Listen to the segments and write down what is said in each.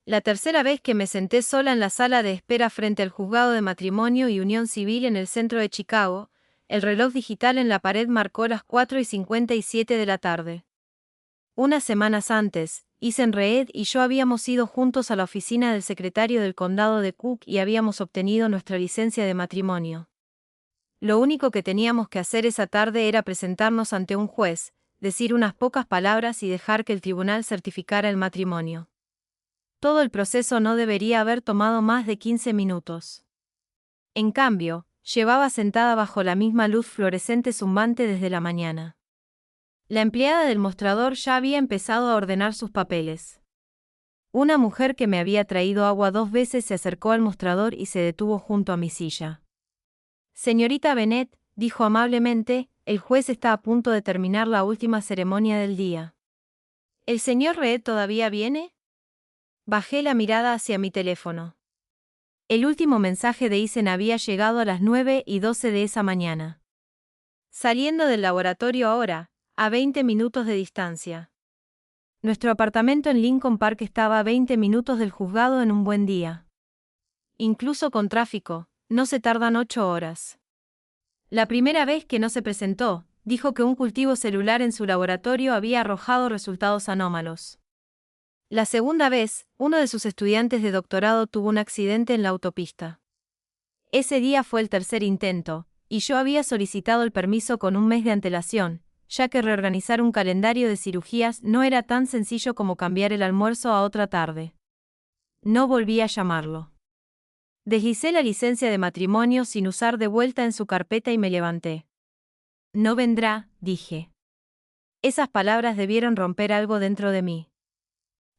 La tercera vez que me senté sola en la sala de espera frente al juzgado de matrimonio y unión civil en el centro de Chicago, el reloj digital en la pared marcó las 4:57 de la tarde. Unas semanas antes, Ethan Reed y yo habíamos ido juntos a la oficina del secretario del condado de Cook y habíamos obtenido nuestra licencia de matrimonio. Lo único que teníamos que hacer esa tarde era presentarnos ante un juez, decir unas pocas palabras y dejar que el tribunal certificara el matrimonio. Todo el proceso no debería haber tomado más de 15 minutos. En cambio, llevaba sentada bajo la misma luz fluorescente zumbante desde la mañana. La empleada del mostrador ya había empezado a ordenar sus papeles. Una mujer que me había traído agua 2 veces se acercó al mostrador y se detuvo junto a mi silla. Señorita Bennett, dijo amablemente, el juez está a punto de terminar la última ceremonia del día. ¿El señor Reed todavía viene? Bajé la mirada hacia mi teléfono. El último mensaje de Ethan había llegado a las 9:12 de esa mañana. Saliendo del laboratorio ahora, a 20 minutos de distancia. Nuestro apartamento en Lincoln Park estaba a 20 minutos del juzgado en un buen día. Incluso con tráfico, no se tardan 8 horas. La primera vez que no se presentó, dijo que un cultivo celular en su laboratorio había arrojado resultados anómalos. La segunda vez, uno de sus estudiantes de doctorado tuvo un accidente en la autopista. Ese día fue el tercer intento, y yo había solicitado el permiso con un mes de antelación, ya que reorganizar un calendario de cirugías no era tan sencillo como cambiar el almuerzo a otra tarde. No volví a llamarlo. Deslicé la licencia de matrimonio sin usar de vuelta en su carpeta y me levanté. No vendrá, dije. Esas palabras debieron romper algo dentro de mí.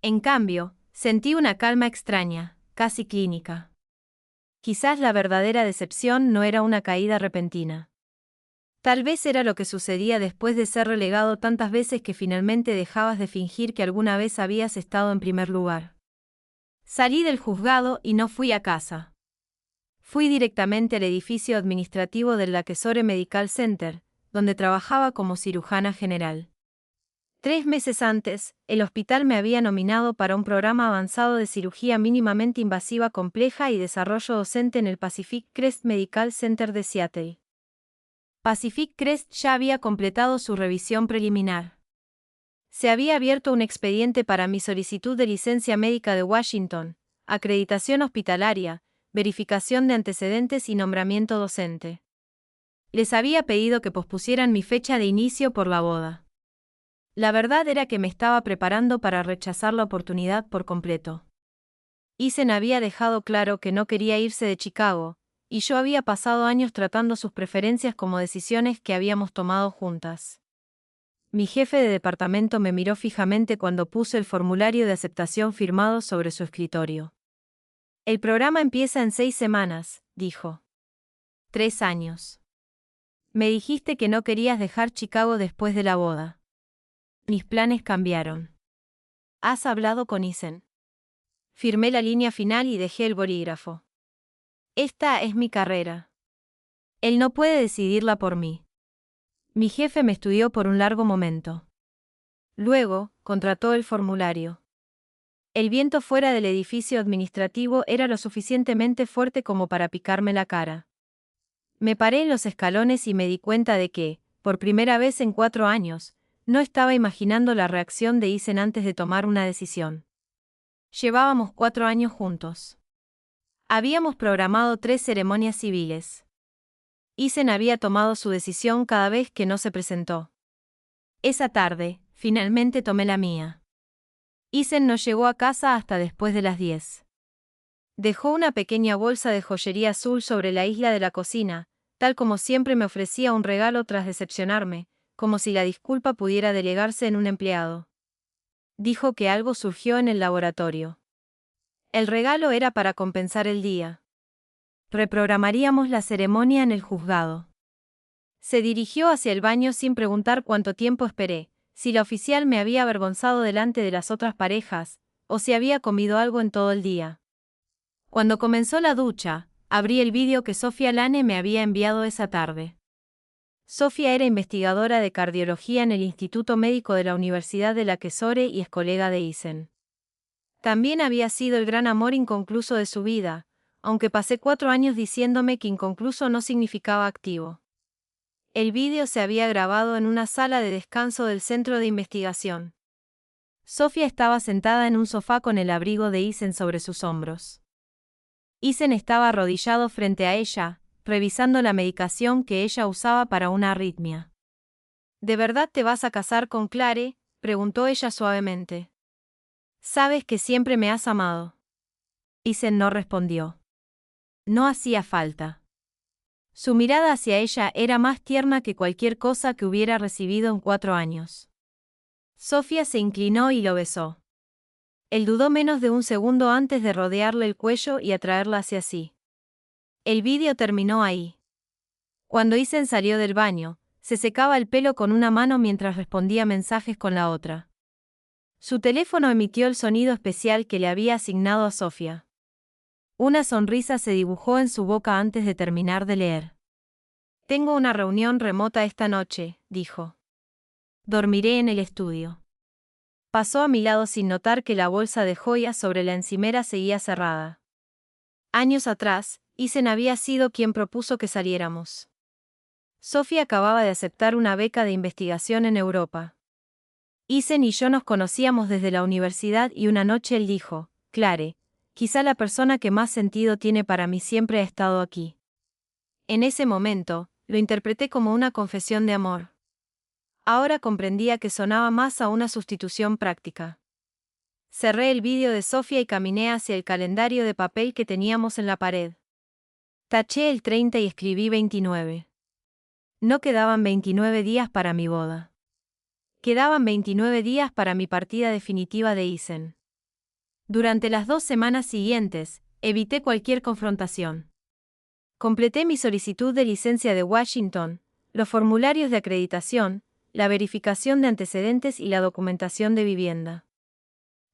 En cambio, sentí una calma extraña, casi clínica. Quizás la verdadera decepción no era una caída repentina. Tal vez era lo que sucedía después de ser relegado tantas veces que finalmente dejabas de fingir que alguna vez habías estado en primer lugar. Salí del juzgado y no fui a casa. Fui directamente al edificio administrativo del Lakesore Medical Center, donde trabajaba como cirujana general. 3 meses antes, el hospital me había nominado para un programa avanzado de cirugía mínimamente invasiva compleja y desarrollo docente en el Pacific Crest Medical Center de Seattle. Pacific Crest ya había completado su revisión preliminar. Se había abierto un expediente para mi solicitud de licencia médica de Washington, acreditación hospitalaria, verificación de antecedentes y nombramiento docente. Les había pedido que pospusieran mi fecha de inicio por la boda. La verdad era que me estaba preparando para rechazar la oportunidad por completo. Ethan había dejado claro que no quería irse de Chicago, y yo había pasado años tratando sus preferencias como decisiones que habíamos tomado juntas. Mi jefe de departamento me miró fijamente cuando puse el formulario de aceptación firmado sobre su escritorio. El programa empieza en 6 semanas, dijo. 3 años. Me dijiste que no querías dejar Chicago después de la boda. Mis planes cambiaron. ¿Has hablado con Ethan? Firmé la línea final y dejé el bolígrafo. Esta es mi carrera. Él no puede decidirla por mí. Mi jefe me estudió por un largo momento. Luego, contrató el formulario. El viento fuera del edificio administrativo era lo suficientemente fuerte como para picarme la cara. Me paré en los escalones y me di cuenta de que, por primera vez en 4 años, no estaba imaginando la reacción de Ethan antes de tomar una decisión. Llevábamos 4 años juntos. Habíamos programado 3 ceremonias civiles. Ethan había tomado su decisión cada vez que no se presentó. Esa tarde, finalmente tomé la mía. Ethan no llegó a casa hasta después de las 10. Dejó una pequeña bolsa de joyería azul sobre la isla de la cocina, tal como siempre me ofrecía un regalo tras decepcionarme, como si la disculpa pudiera delegarse en un empleado. Dijo que algo surgió en el laboratorio. El regalo era para compensar el día. Reprogramaríamos la ceremonia en el juzgado. Se dirigió hacia el baño sin preguntar cuánto tiempo esperé, si la oficial me había avergonzado delante de las otras parejas, o si había comido algo en todo el día. Cuando comenzó la ducha, abrí el vídeo que Sofía Lane me había enviado esa tarde. Sofía era investigadora de cardiología en el Instituto Médico de la Universidad de Lakesore y es colega de Ethan. También había sido el gran amor inconcluso de su vida, aunque pasé 4 años diciéndome que inconcluso no significaba activo. El vídeo se había grabado en una sala de descanso del centro de investigación. Sofía estaba sentada en un sofá con el abrigo de Isen sobre sus hombros. Isen estaba arrodillado frente a ella, revisando la medicación que ella usaba para una arritmia. ¿De verdad te vas a casar con Clare?, preguntó ella suavemente. Sabes que siempre me has amado. Isen no respondió. No hacía falta. Su mirada hacia ella era más tierna que cualquier cosa que hubiera recibido en 4 años. Sofía se inclinó y lo besó. Él dudó menos de un segundo antes de rodearle el cuello y atraerla hacia sí. El vídeo terminó ahí. Cuando Isen salió del baño, se secaba el pelo con una mano mientras respondía mensajes con la otra. Su teléfono emitió el sonido especial que le había asignado a Sofía. Una sonrisa se dibujó en su boca antes de terminar de leer. Tengo una reunión remota esta noche, dijo. Dormiré en el estudio. Pasó a mi lado sin notar que la bolsa de joyas sobre la encimera seguía cerrada. Años atrás, Isen había sido quien propuso que saliéramos. Sofía acababa de aceptar una beca de investigación en Europa. Isen y yo nos conocíamos desde la universidad y una noche él dijo, Clare, quizá la persona que más sentido tiene para mí siempre ha estado aquí. En ese momento, lo interpreté como una confesión de amor. Ahora comprendía que sonaba más a una sustitución práctica. Cerré el vídeo de Sofía y caminé hacia el calendario de papel que teníamos en la pared. Taché el 30 y escribí 29. No quedaban 29 días para mi boda. Quedaban 29 días para mi partida definitiva de Isen. Durante las 2 semanas siguientes, evité cualquier confrontación. Completé mi solicitud de licencia de Washington, los formularios de acreditación, la verificación de antecedentes y la documentación de vivienda.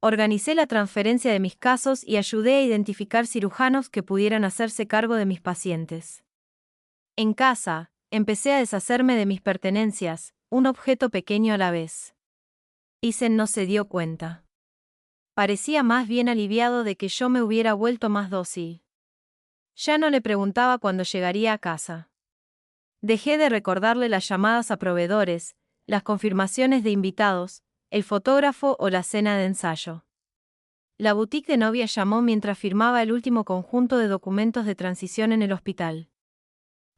Organicé la transferencia de mis casos y ayudé a identificar cirujanos que pudieran hacerse cargo de mis pacientes. En casa, empecé a deshacerme de mis pertenencias, un objeto pequeño a la vez. Isen no se dio cuenta. Parecía más bien aliviado de que yo me hubiera vuelto más dócil. Ya no le preguntaba cuándo llegaría a casa. Dejé de recordarle las llamadas a proveedores, las confirmaciones de invitados, el fotógrafo o la cena de ensayo. La boutique de novia llamó mientras firmaba el último conjunto de documentos de transición en el hospital.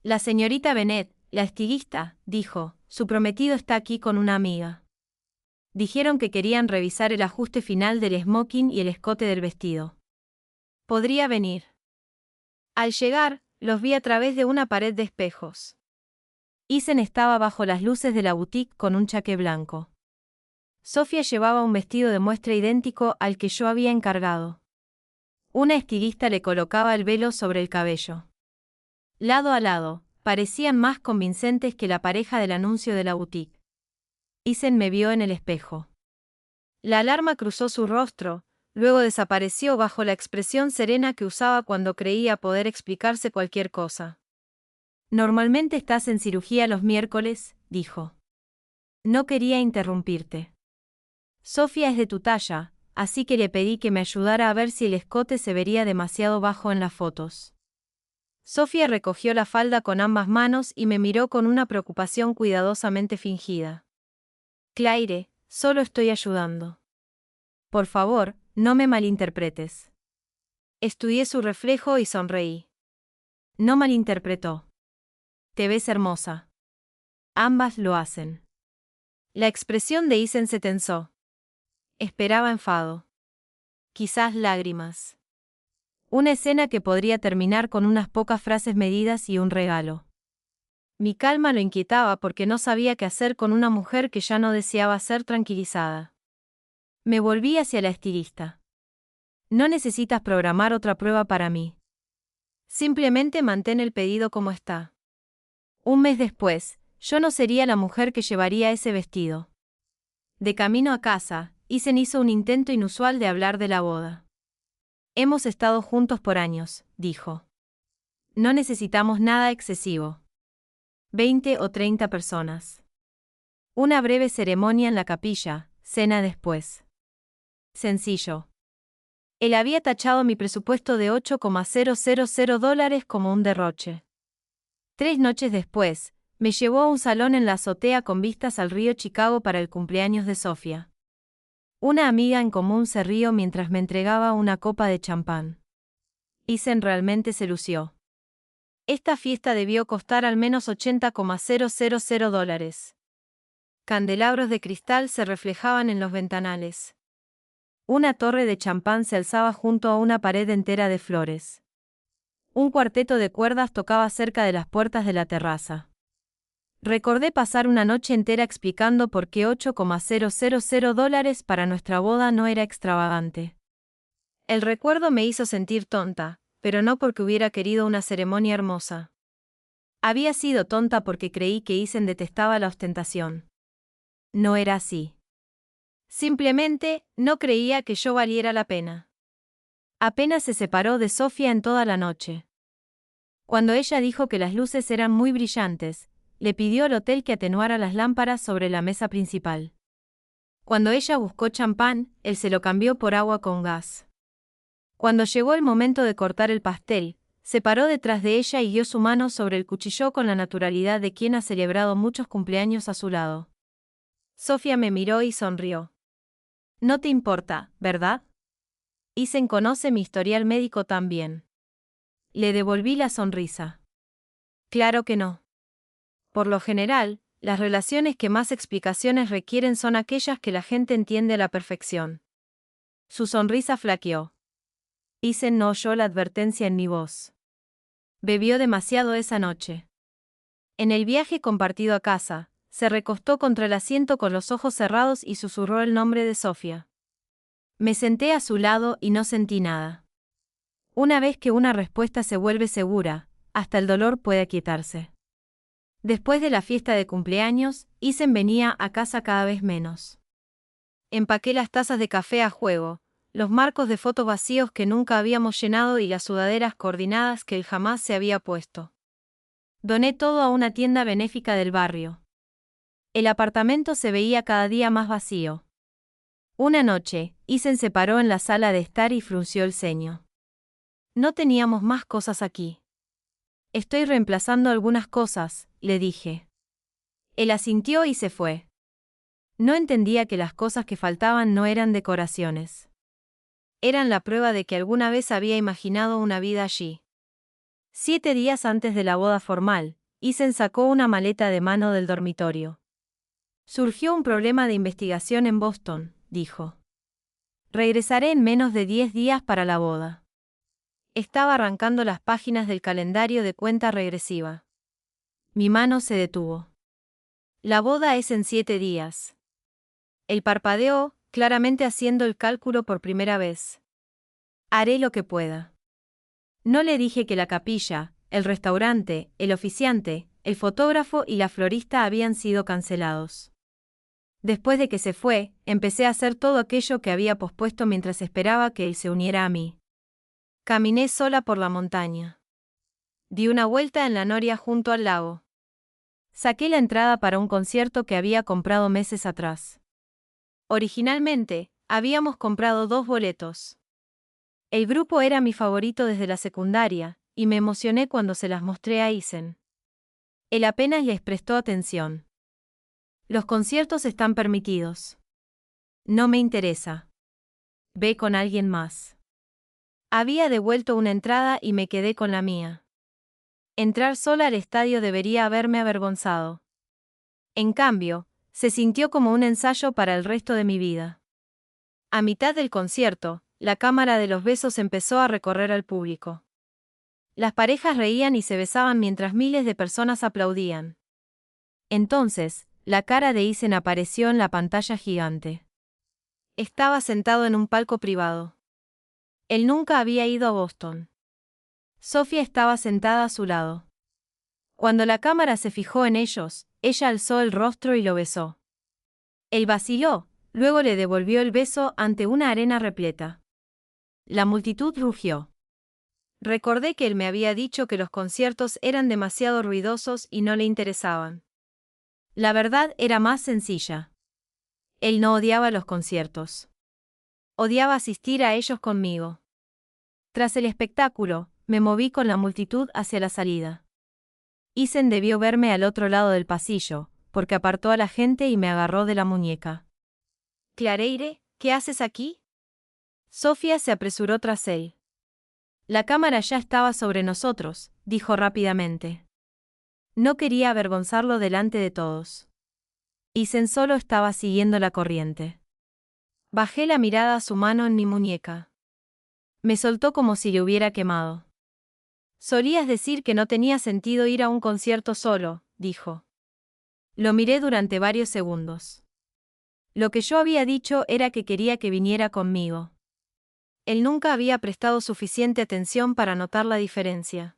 La señorita Bennett, la estilista, dijo, su prometido está aquí con una amiga. Dijeron que querían revisar el ajuste final del smoking y el escote del vestido. ¿Podría venir? Al llegar, los vi a través de una pared de espejos. Isen estaba bajo las luces de la boutique con un chaqué blanco. Sofía llevaba un vestido de muestra idéntico al que yo había encargado. Una estilista le colocaba el velo sobre el cabello. Lado a lado, parecían más convincentes que la pareja del anuncio de la boutique. Isen me vio en el espejo. La alarma cruzó su rostro, luego desapareció bajo la expresión serena que usaba cuando creía poder explicarse cualquier cosa. Normalmente estás en cirugía los miércoles, dijo. No quería interrumpirte. Sofía es de tu talla, así que le pedí que me ayudara a ver si el escote se vería demasiado bajo en las fotos. Sofía recogió la falda con ambas manos y me miró con una preocupación cuidadosamente fingida. Claire, solo estoy ayudando. Por favor, no me malinterpretes. Estudié su reflejo y sonreí. No malinterpretó. Te ves hermosa. Ambas lo hacen. La expresión de Isen se tensó. Esperaba enfado. Quizás lágrimas. Una escena que podría terminar con unas pocas frases medidas y un regalo. Mi calma lo inquietaba porque no sabía qué hacer con una mujer que ya no deseaba ser tranquilizada. Me volví hacia la estilista. No necesitas programar otra prueba para mí. Simplemente mantén el pedido como está. Un mes después, yo no sería la mujer que llevaría ese vestido. De camino a casa, Isen hizo un intento inusual de hablar de la boda. Hemos estado juntos por años, dijo. No necesitamos nada excesivo. 20 o 30 personas. Una breve ceremonia en la capilla, cena después. Sencillo. Él había tachado mi presupuesto de $8,000 como un derroche. 3 noches después, me llevó a un salón en la azotea con vistas al río Chicago para el cumpleaños de Sofía. Una amiga en común se rió mientras me entregaba una copa de champán. Ethan realmente se lució. Esta fiesta debió costar al menos $80,000. Candelabros de cristal se reflejaban en los ventanales. Una torre de champán se alzaba junto a una pared entera de flores. Un cuarteto de cuerdas tocaba cerca de las puertas de la terraza. Recordé pasar una noche entera explicando por qué $8,000 para nuestra boda no era extravagante. El recuerdo me hizo sentir tonta, pero no porque hubiera querido una ceremonia hermosa. Había sido tonta porque creí que Ethan detestaba la ostentación. No era así. Simplemente, no creía que yo valiera la pena. Apenas se separó de Sofía en toda la noche. Cuando ella dijo que las luces eran muy brillantes, le pidió al hotel que atenuara las lámparas sobre la mesa principal. Cuando ella buscó champán, él se lo cambió por agua con gas. Cuando llegó el momento de cortar el pastel, se paró detrás de ella y guió su mano sobre el cuchillo con la naturalidad de quien ha celebrado muchos cumpleaños a su lado. Sofía me miró y sonrió. No te importa, ¿verdad? Ethan conoce mi historial médico también. Le devolví la sonrisa. Claro que no. Por lo general, las relaciones que más explicaciones requieren son aquellas que la gente entiende a la perfección. Su sonrisa flaqueó. Ethan no oyó la advertencia en mi voz. Bebió demasiado esa noche. En el viaje compartido a casa, se recostó contra el asiento con los ojos cerrados y susurró el nombre de Sofía. Me senté a su lado y no sentí nada. Una vez que una respuesta se vuelve segura, hasta el dolor puede aquietarse. Después de la fiesta de cumpleaños, Ethan venía a casa cada vez menos. Empaqué las tazas de café a juego, los marcos de fotos vacíos que nunca habíamos llenado y las sudaderas coordinadas que él jamás se había puesto. Doné todo a una tienda benéfica del barrio. El apartamento se veía cada día más vacío. Una noche, Ethan se paró en la sala de estar y frunció el ceño. No teníamos más cosas aquí. Estoy reemplazando algunas cosas, le dije. Él asintió y se fue. No entendía que las cosas que faltaban no eran decoraciones. Eran la prueba de que alguna vez había imaginado una vida allí. 7 días antes de la boda formal, Ethan sacó una maleta de mano del dormitorio. Surgió un problema de investigación en Boston, dijo. Regresaré en menos de 10 días para la boda. Estaba arrancando las páginas del calendario de cuenta regresiva. Mi mano se detuvo. La boda es en 7 días. Él parpadeó, claramente haciendo el cálculo por primera vez. Haré lo que pueda. No le dije que la capilla, el restaurante, el oficiante, el fotógrafo y la florista habían sido cancelados. Después de que se fue, empecé a hacer todo aquello que había pospuesto mientras esperaba que él se uniera a mí. Caminé sola por la montaña. Di una vuelta en la noria junto al lago. Saqué la entrada para un concierto que había comprado meses atrás. Originalmente, habíamos comprado 2 boletos. El grupo era mi favorito desde la secundaria, y me emocioné cuando se las mostré a Ethan. Él apenas les prestó atención. Los conciertos están permitidos. No me interesa. Ve con alguien más. Había devuelto una entrada y me quedé con la mía. Entrar sola al estadio debería haberme avergonzado. En cambio, se sintió como un ensayo para el resto de mi vida. A mitad del concierto, la cámara de los besos empezó a recorrer al público. Las parejas reían y se besaban mientras miles de personas aplaudían. Entonces, la cara de Ethan apareció en la pantalla gigante. Estaba sentado en un palco privado. Él nunca había ido a Boston. Sofía estaba sentada a su lado. Cuando la cámara se fijó en ellos, ella alzó el rostro y lo besó. Él vaciló, luego le devolvió el beso ante una arena repleta. La multitud rugió. Recordé que él me había dicho que los conciertos eran demasiado ruidosos y no le interesaban. La verdad era más sencilla. Él no odiaba los conciertos. Odiaba asistir a ellos conmigo. Tras el espectáculo, me moví con la multitud hacia la salida. Isen debió verme al otro lado del pasillo, porque apartó a la gente y me agarró de la muñeca. «Clareire, ¿qué haces aquí?» Sofía se apresuró tras él. La cámara ya estaba sobre nosotros, dijo rápidamente. No quería avergonzarlo delante de todos. Isen solo estaba siguiendo la corriente. Bajé la mirada a su mano en mi muñeca. Me soltó como si le hubiera quemado. «Solías decir que no tenía sentido ir a un concierto solo», dijo. Lo miré durante varios segundos. Lo que yo había dicho era que quería que viniera conmigo. Él nunca había prestado suficiente atención para notar la diferencia.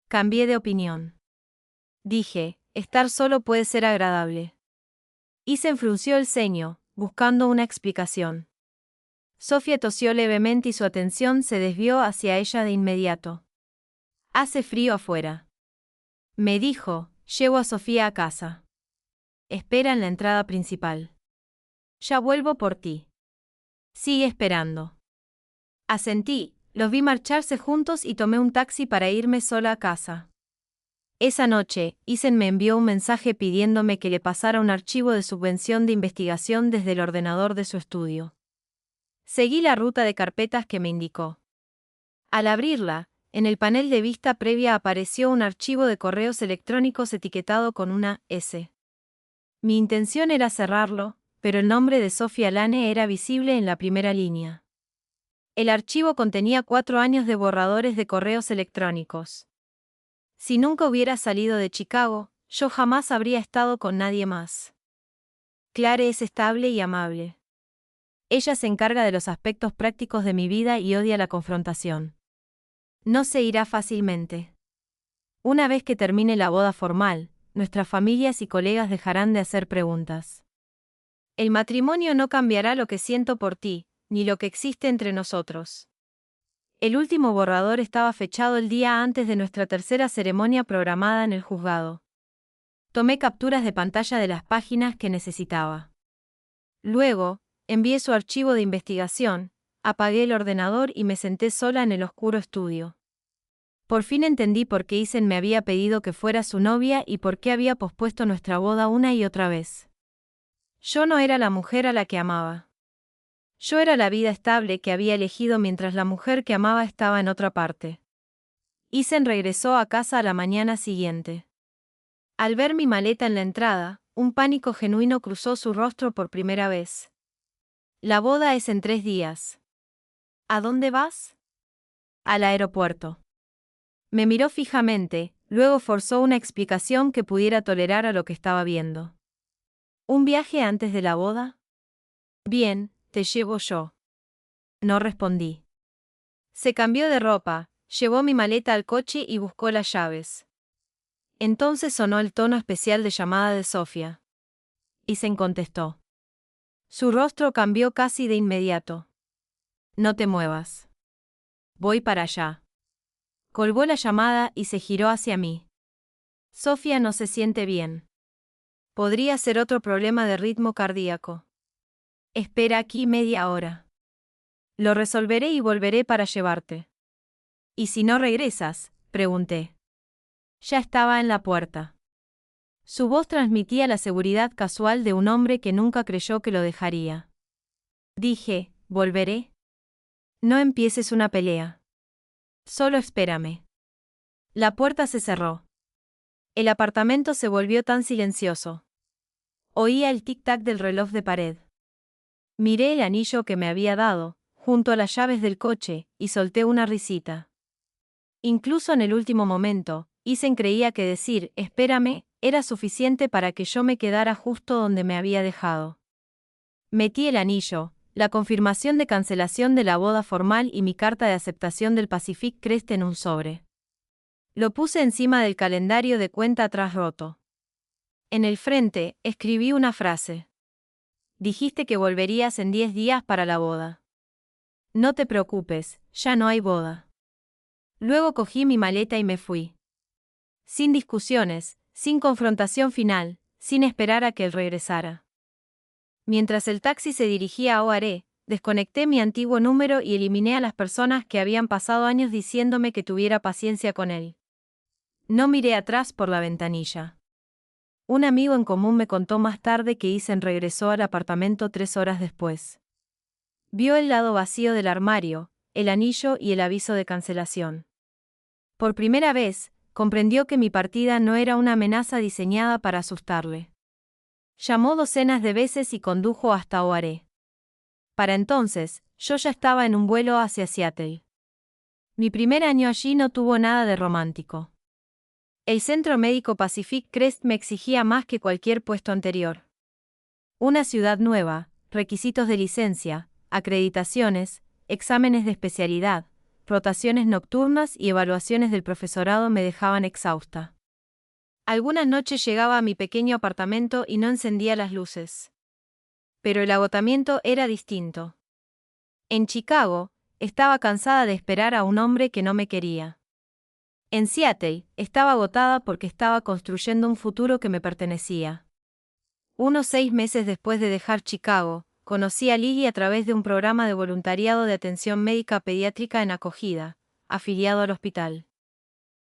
Cambié de opinión. Dije, estar solo puede ser agradable. Isen frunció el ceño, buscando una explicación. Sofía tosió levemente y su atención se desvió hacia ella de inmediato. «Hace frío afuera», me dijo. «Llevo a Sofía a casa. Espera en la entrada principal. Ya vuelvo por ti. Sigue esperando». Asentí, los vi marcharse juntos y tomé un taxi para irme sola a casa. Esa noche, Isen me envió un mensaje pidiéndome que le pasara un archivo de subvención de investigación desde el ordenador de su estudio. Seguí la ruta de carpetas que me indicó. Al abrirla, en el panel de vista previa apareció un archivo de correos electrónicos etiquetado con una S. Mi intención era cerrarlo, pero el nombre de Sofía Lane era visible en la primera línea. El archivo contenía 4 años de borradores de correos electrónicos. Si nunca hubiera salido de Chicago, yo jamás habría estado con nadie más. Clare es estable y amable. Ella se encarga de los aspectos prácticos de mi vida y odia la confrontación. No se irá fácilmente. Una vez que termine la boda formal, nuestras familias y colegas dejarán de hacer preguntas. El matrimonio no cambiará lo que siento por ti, ni lo que existe entre nosotros. El último borrador estaba fechado el día antes de nuestra tercera ceremonia programada en el juzgado. Tomé capturas de pantalla de las páginas que necesitaba. Luego, envié su archivo de investigación, apagué el ordenador y me senté sola en el oscuro estudio. Por fin entendí por qué Isen me había pedido que fuera su novia y por qué había pospuesto nuestra boda una y otra vez. Yo no era la mujer a la que amaba. Yo era la vida estable que había elegido mientras la mujer que amaba estaba en otra parte. Isen regresó a casa a la mañana siguiente. Al ver mi maleta en la entrada, un pánico genuino cruzó su rostro por primera vez. «La boda es en 3 días. ¿A dónde vas?» «Al aeropuerto». Me miró fijamente, luego forzó una explicación que pudiera tolerar a lo que estaba viendo. «¿Un viaje antes de la boda?» «Bien, te llevo yo». No respondí. Se cambió de ropa, llevó mi maleta al coche y buscó las llaves. Entonces sonó el tono especial de llamada de Sofía. Isen contestó. Su rostro cambió casi de inmediato. «No te muevas. Voy para allá». Colgó la llamada y se giró hacia mí. «Sofía no se siente bien. Podría ser otro problema de ritmo cardíaco. Espera aquí media hora. Lo resolveré y volveré para llevarte». «¿Y si no regresas?», pregunté. Ya estaba en la puerta. Su voz transmitía la seguridad casual de un hombre que nunca creyó que lo dejaría. Dije, «¿Volveré?» No empieces una pelea. Solo espérame. La puerta se cerró. El apartamento se volvió tan silencioso. Oía el tic-tac del reloj de pared. Miré el anillo que me había dado, junto a las llaves del coche, y solté una risita. Incluso en el último momento, Isen creía que decir, «espérame», era suficiente para que yo me quedara justo donde me había dejado. Metí el anillo, la confirmación de cancelación de la boda formal y mi carta de aceptación del Pacific Crest en un sobre. Lo puse encima del calendario de cuenta atrás roto. En el frente, escribí una frase. «Dijiste que volverías en 10 días para la boda. No te preocupes, ya no hay boda». Luego cogí mi maleta y me fui. Sin discusiones, sin confrontación final, sin esperar a que él regresara. Mientras el taxi se dirigía a Oaré, desconecté mi antiguo número y eliminé a las personas que habían pasado años diciéndome que tuviera paciencia con él. No miré atrás por la ventanilla. Un amigo en común me contó más tarde que Isen regresó al apartamento 3 horas después. Vio el lado vacío del armario, el anillo y el aviso de cancelación. Por primera vez, comprendió que mi partida no era una amenaza diseñada para asustarle. Llamó docenas de veces y condujo hasta Oare. Para entonces, yo ya estaba en un vuelo hacia Seattle. Mi primer año allí no tuvo nada de romántico. El Centro Médico Pacific Crest me exigía más que cualquier puesto anterior. Una ciudad nueva, requisitos de licencia, acreditaciones, exámenes de especialidad, rotaciones nocturnas y evaluaciones del profesorado me dejaban exhausta. Algunas noches llegaba a mi pequeño apartamento y no encendía las luces. Pero el agotamiento era distinto. En Chicago, estaba cansada de esperar a un hombre que no me quería. En Seattle, estaba agotada porque estaba construyendo un futuro que me pertenecía. Unos 6 meses después de dejar Chicago, conocí a Lily a través de un programa de voluntariado de atención médica pediátrica en acogida, afiliado al hospital.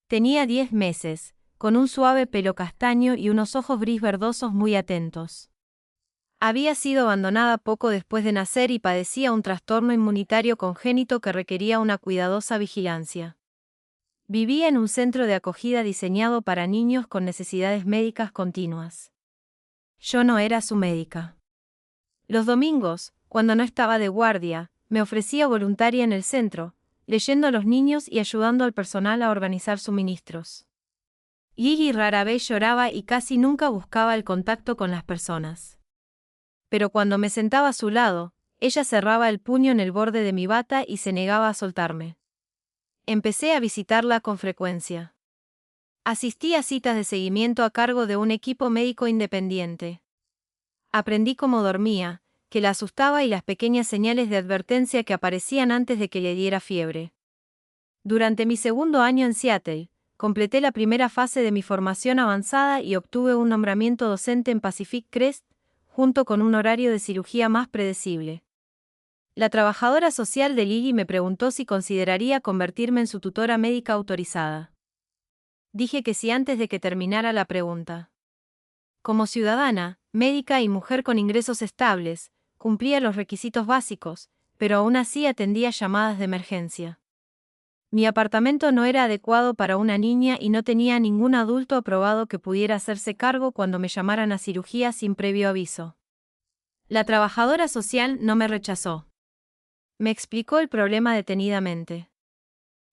Tenía 10 meses, con un suave pelo castaño y unos ojos gris verdosos muy atentos. Había sido abandonada poco después de nacer y padecía un trastorno inmunitario congénito que requería una cuidadosa vigilancia. Vivía en un centro de acogida diseñado para niños con necesidades médicas continuas. Yo no era su médica. Los domingos, cuando no estaba de guardia, me ofrecía voluntaria en el centro, leyendo a los niños y ayudando al personal a organizar suministros. Gigi rara vez lloraba y casi nunca buscaba el contacto con las personas. Pero cuando me sentaba a su lado, ella cerraba el puño en el borde de mi bata y se negaba a soltarme. Empecé a visitarla con frecuencia. Asistí a citas de seguimiento a cargo de un equipo médico independiente. Aprendí cómo dormía, que la asustaba y las pequeñas señales de advertencia que aparecían antes de que le diera fiebre. Durante mi segundo año en Seattle, completé la primera fase de mi formación avanzada y obtuve un nombramiento docente en Pacific Crest, junto con un horario de cirugía más predecible. La trabajadora social de Lily me preguntó si consideraría convertirme en su tutora médica autorizada. Dije que sí antes de que terminara la pregunta. Como ciudadana, médica y mujer con ingresos estables, cumplía los requisitos básicos, pero aún así atendía llamadas de emergencia. Mi apartamento no era adecuado para una niña y no tenía ningún adulto aprobado que pudiera hacerse cargo cuando me llamaran a cirugía sin previo aviso. La trabajadora social no me rechazó. Me explicó el problema detenidamente.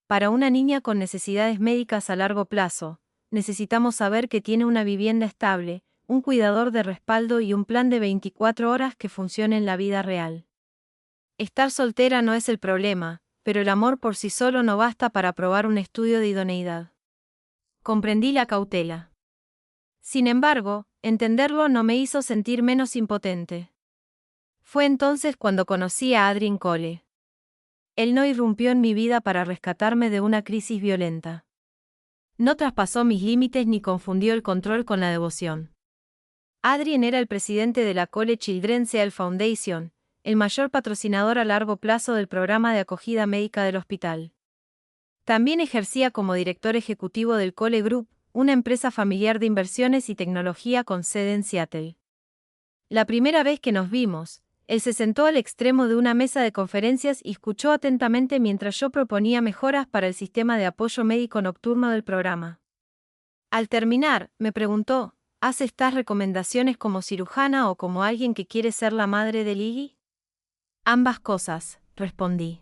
Para una niña con necesidades médicas a largo plazo, necesitamos saber que tiene una vivienda estable, un cuidador de respaldo y un plan de 24 horas que funcione en la vida real. Estar soltera no es el problema, pero el amor por sí solo no basta para aprobar un estudio de idoneidad. Comprendí la cautela. Sin embargo, entenderlo no me hizo sentir menos impotente. Fue entonces cuando conocí a Adrien Cole. Él no irrumpió en mi vida para rescatarme de una crisis violenta. No traspasó mis límites ni confundió el control con la devoción. Adrien era el presidente de la Cole Children's Health Foundation, el mayor patrocinador a largo plazo del programa de acogida médica del hospital. También ejercía como director ejecutivo del Cole Group, una empresa familiar de inversiones y tecnología con sede en Seattle. La primera vez que nos vimos, él se sentó al extremo de una mesa de conferencias y escuchó atentamente mientras yo proponía mejoras para el sistema de apoyo médico nocturno del programa. Al terminar, me preguntó, ¿hace estas recomendaciones como cirujana o como alguien que quiere ser la madre de Lily? Ambas cosas, respondí.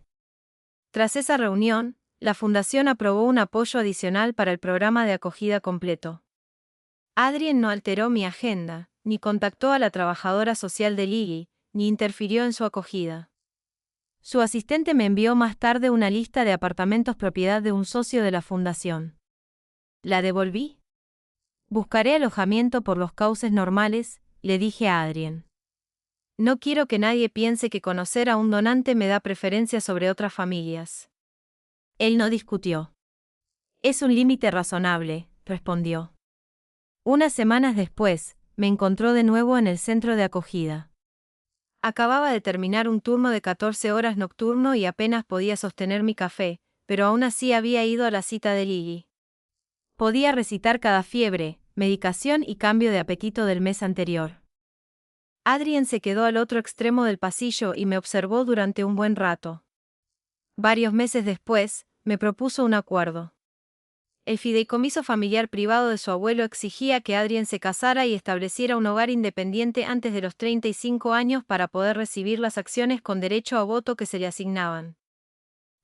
Tras esa reunión, la fundación aprobó un apoyo adicional para el programa de acogida completo. Adrien no alteró mi agenda, ni contactó a la trabajadora social de Lily, ni interfirió en su acogida. Su asistente me envió más tarde una lista de apartamentos propiedad de un socio de la fundación. ¿La devolví? Buscaré alojamiento por los cauces normales, le dije a Adrien. No quiero que nadie piense que conocer a un donante me da preferencia sobre otras familias. Él no discutió. Es un límite razonable, respondió. Unas semanas después, me encontró de nuevo en el centro de acogida. Acababa de terminar un turno de 14 horas nocturno y apenas podía sostener mi café, pero aún así había ido a la cita de Lily. Podía recitar cada fiebre, medicación y cambio de apetito del mes anterior. Adrien se quedó al otro extremo del pasillo y me observó durante un buen rato. Varios meses después, me propuso un acuerdo. El fideicomiso familiar privado de su abuelo exigía que Adrien se casara y estableciera un hogar independiente antes de los 35 años para poder recibir las acciones con derecho a voto que se le asignaban.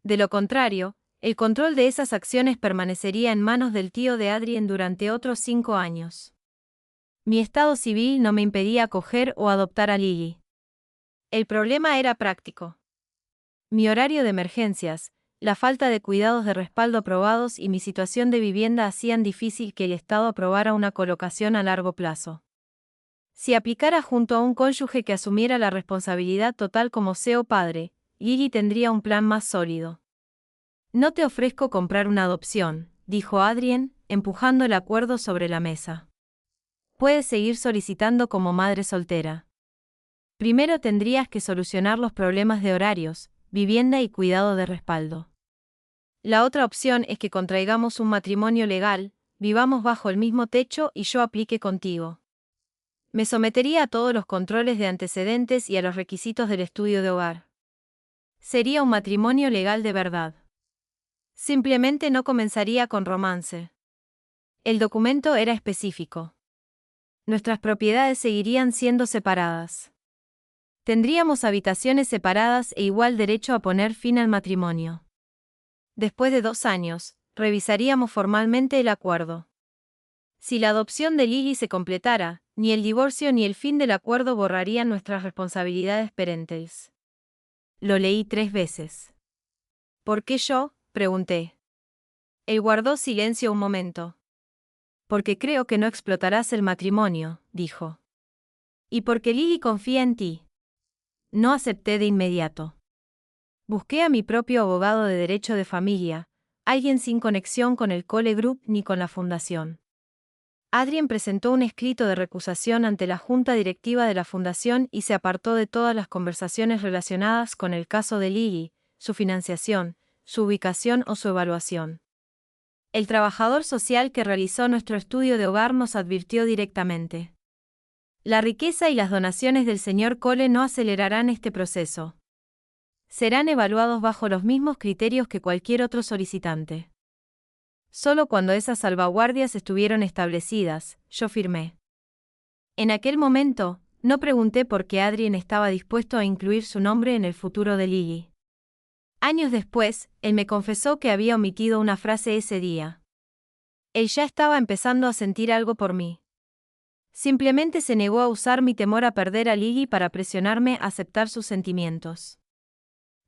De lo contrario, el control de esas acciones permanecería en manos del tío de Adrien durante otros 5 años. Mi estado civil no me impedía acoger o adoptar a Lily. El problema era práctico. Mi horario de emergencias, la falta de cuidados de respaldo aprobados y mi situación de vivienda hacían difícil que el Estado aprobara una colocación a largo plazo. Si aplicara junto a un cónyuge que asumiera la responsabilidad total como CEO padre, Lily tendría un plan más sólido. No te ofrezco comprar una adopción, dijo Adrien, empujando el acuerdo sobre la mesa. Puedes seguir solicitando como madre soltera. Primero tendrías que solucionar los problemas de horarios, vivienda y cuidado de respaldo. La otra opción es que contraigamos un matrimonio legal, vivamos bajo el mismo techo y yo aplique contigo. Me sometería a todos los controles de antecedentes y a los requisitos del estudio de hogar. Sería un matrimonio legal de verdad. Simplemente no comenzaría con romance. El documento era específico. Nuestras propiedades seguirían siendo separadas. Tendríamos habitaciones separadas e igual derecho a poner fin al matrimonio. Después de 2 años, revisaríamos formalmente el acuerdo. Si la adopción de Lily se completara, ni el divorcio ni el fin del acuerdo borrarían nuestras responsabilidades perentes. Lo leí 3 veces. ¿Por qué yo?, pregunté. Él guardó silencio un momento. Porque creo que no explotarás el matrimonio, dijo. Y porque Lily confía en ti. No acepté de inmediato. Busqué a mi propio abogado de derecho de familia, alguien sin conexión con el Cole Group ni con la fundación. Adrien presentó un escrito de recusación ante la junta directiva de la fundación y se apartó de todas las conversaciones relacionadas con el caso de Lily, su financiación, su ubicación o su evaluación. El trabajador social que realizó nuestro estudio de hogar nos advirtió directamente. La riqueza y las donaciones del señor Cole no acelerarán este proceso. Serán evaluados bajo los mismos criterios que cualquier otro solicitante. Solo cuando esas salvaguardias estuvieron establecidas, yo firmé. En aquel momento, no pregunté por qué Adrien estaba dispuesto a incluir su nombre en el futuro de Lily. Años después, él me confesó que había omitido una frase ese día. Él ya estaba empezando a sentir algo por mí. Simplemente se negó a usar mi temor a perder a Lily para presionarme a aceptar sus sentimientos.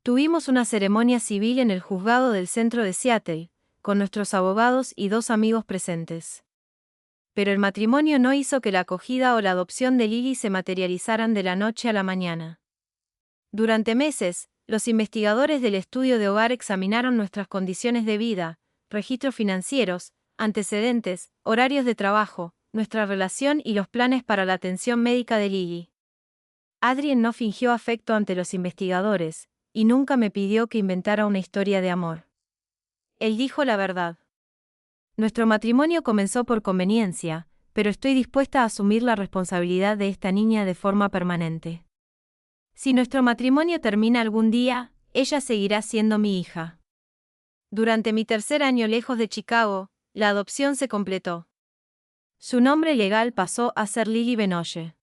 Tuvimos una ceremonia civil en el juzgado del centro de Seattle, con nuestros abogados y 2 amigos presentes. Pero el matrimonio no hizo que la acogida o la adopción de Lily se materializaran de la noche a la mañana. Durante meses, los investigadores del estudio de hogar examinaron nuestras condiciones de vida, registros financieros, antecedentes, horarios de trabajo, nuestra relación y los planes para la atención médica de Lily. Adrien no fingió afecto ante los investigadores, y nunca me pidió que inventara una historia de amor. Él dijo la verdad. Nuestro matrimonio comenzó por conveniencia, pero estoy dispuesta a asumir la responsabilidad de esta niña de forma permanente. Si nuestro matrimonio termina algún día, ella seguirá siendo mi hija. Durante mi 3er año lejos de Chicago, la adopción se completó. Su nombre legal pasó a ser Lily Benoye.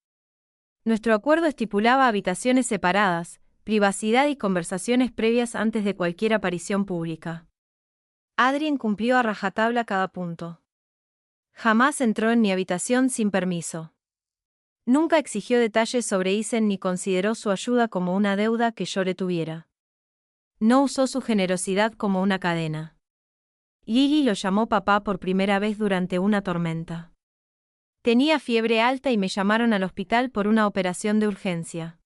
Nuestro acuerdo estipulaba habitaciones separadas, privacidad y conversaciones previas antes de cualquier aparición pública. Adrien cumplió a rajatabla cada punto. Jamás entró en mi habitación sin permiso. Nunca exigió detalles sobre Isen ni consideró su ayuda como una deuda que yo le tuviera. No usó su generosidad como una cadena. Lily lo llamó papá por primera vez durante una tormenta. Tenía fiebre alta y me llamaron al hospital por una operación de urgencia.